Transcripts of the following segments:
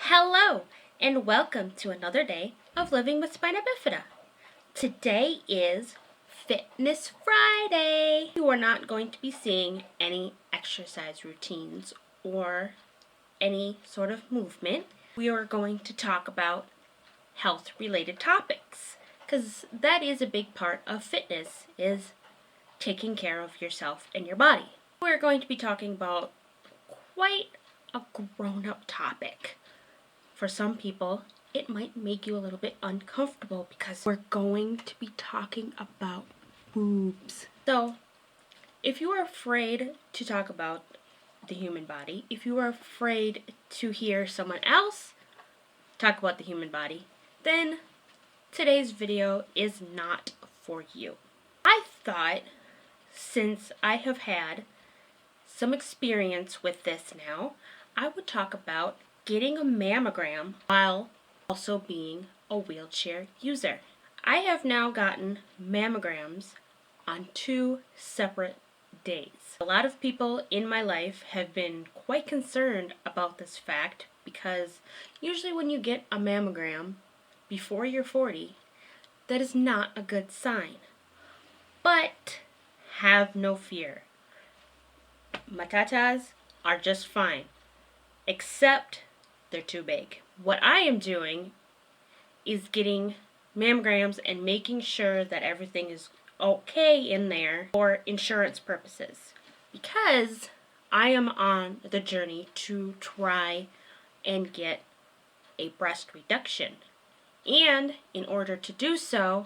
Hello, and welcome to another day of Living with Spina Bifida. Today is Fitness Friday. You are not going to be seeing any exercise routines or any sort of movement. We are going to talk about health-related topics, because that is a big part of fitness, is taking care of yourself and your body. We're going to be talking about quite a grown-up topic. For some people, it might make you a little bit uncomfortable because we're going to be talking about boobs. So, if you are afraid to talk about the human body, if you are afraid to hear someone else talk about the human body, then today's video is not for you. I thought, since I have had some experience with this now, I would talk about getting a mammogram while also being a wheelchair user. I have now gotten mammograms on 2 separate days. A lot of people in my life have been quite concerned about this fact because usually when you get a mammogram before you're 40, that is not a good sign. But have no fear. My tatas are just fine, except they're too big. What I am doing is getting mammograms and making sure that everything is okay in there for insurance purposes, because I am on the journey to try and get a breast reduction. And in order to do so,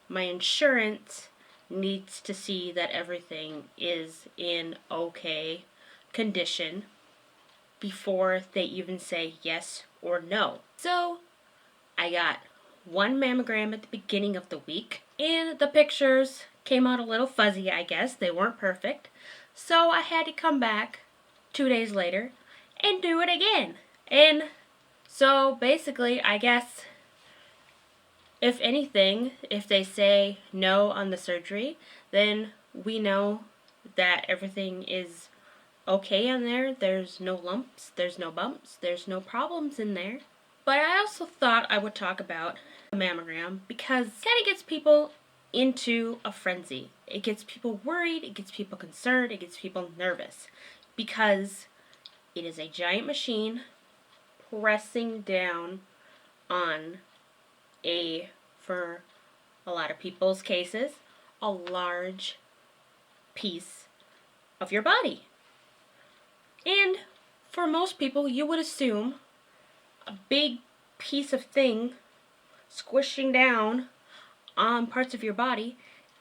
my insurance needs to see that everything is in okay condition before they even say yes or no. So I got 1 mammogram at the beginning of the week, and the pictures came out a little fuzzy, I guess. They weren't perfect. So I had to come back 2 days later and do it again. And so basically, I guess, if anything, if they say no on the surgery, then we know that everything is okay in there. There's no lumps, there's no bumps, there's no problems in there. But I also thought I would talk about a mammogram because it kind of gets people into a frenzy. It gets people worried, it gets people concerned, it gets people nervous because it is a giant machine pressing down on for a lot of people's cases, a large piece of your body. And for most people, you would assume a big piece of thing squishing down on parts of your body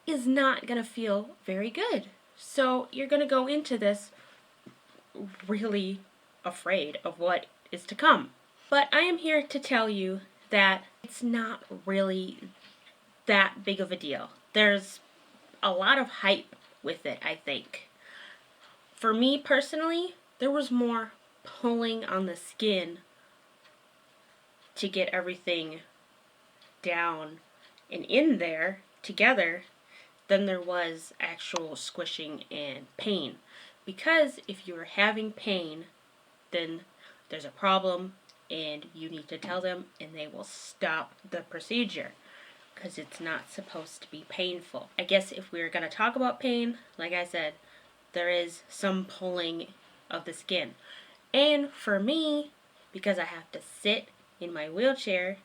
is not going to feel very good. So you're going to go into this really afraid of what is to come. But I am here to tell you that it's not really that big of a deal. There's a lot of hype with it, I think. For me personally, there was more pulling on the skin to get everything down and in there together than there was actual squishing and pain. Because if you're having pain, then there's a problem and you need to tell them and they will stop the procedure because it's not supposed to be painful. I guess if we were going to talk about pain, like I said, there is some pulling of the skin. And for me, because I have to sit in my wheelchair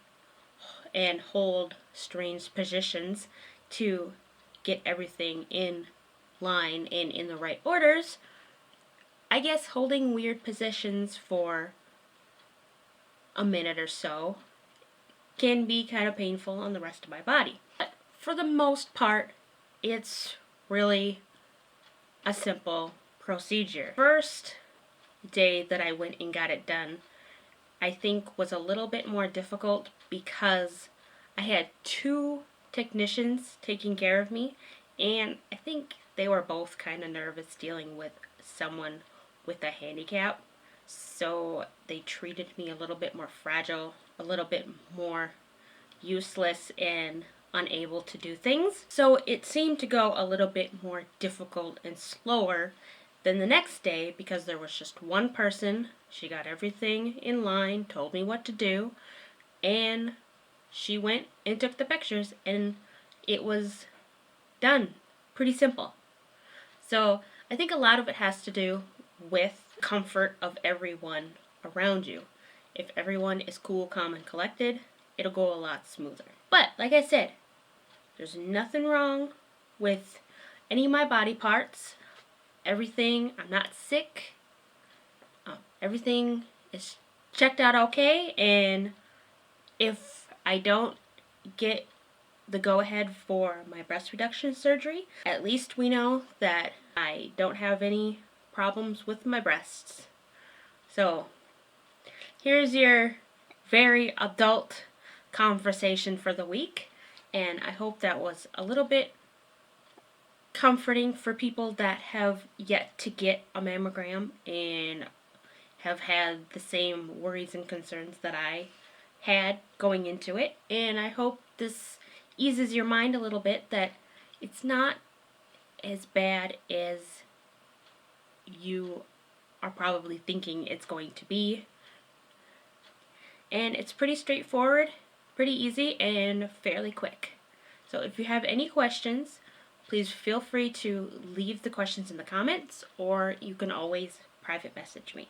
and hold strange positions to get everything in line and in the right orders, I guess holding weird positions for a minute or so can be kind of painful on the rest of my body. But for the most part, it's really a simple procedure. First day that I went and got it done, I think was a little bit more difficult because I had 2 technicians taking care of me, and I think they were both kind of nervous dealing with someone with a handicap, so they treated me a little bit more fragile, a little bit more useless and unable to do things. So it seemed to go a little bit more difficult and slower Then the next day, because there was just one person, she got everything in line, told me what to do, and she went and took the pictures, and it was done. Pretty simple. So I think a lot of it has to do with comfort of everyone around you. If everyone is cool, calm, and collected, it'll go a lot smoother. But like I said, there's nothing wrong with any of my body parts. Everything, I'm not sick. Everything is checked out okay, and if I don't get the go-ahead for my breast reduction surgery, at least we know that I don't have any problems with my breasts. So here's your very adult conversation for the week, and I hope that was a little bit comforting for people that have yet to get a mammogram and have had the same worries and concerns that I had going into it. And I hope this eases your mind a little bit that it's not as bad as you are probably thinking it's going to be. And it's pretty straightforward, pretty easy, and fairly quick. So if you have any questions, please feel free to leave the questions in the comments, or you can always private message me.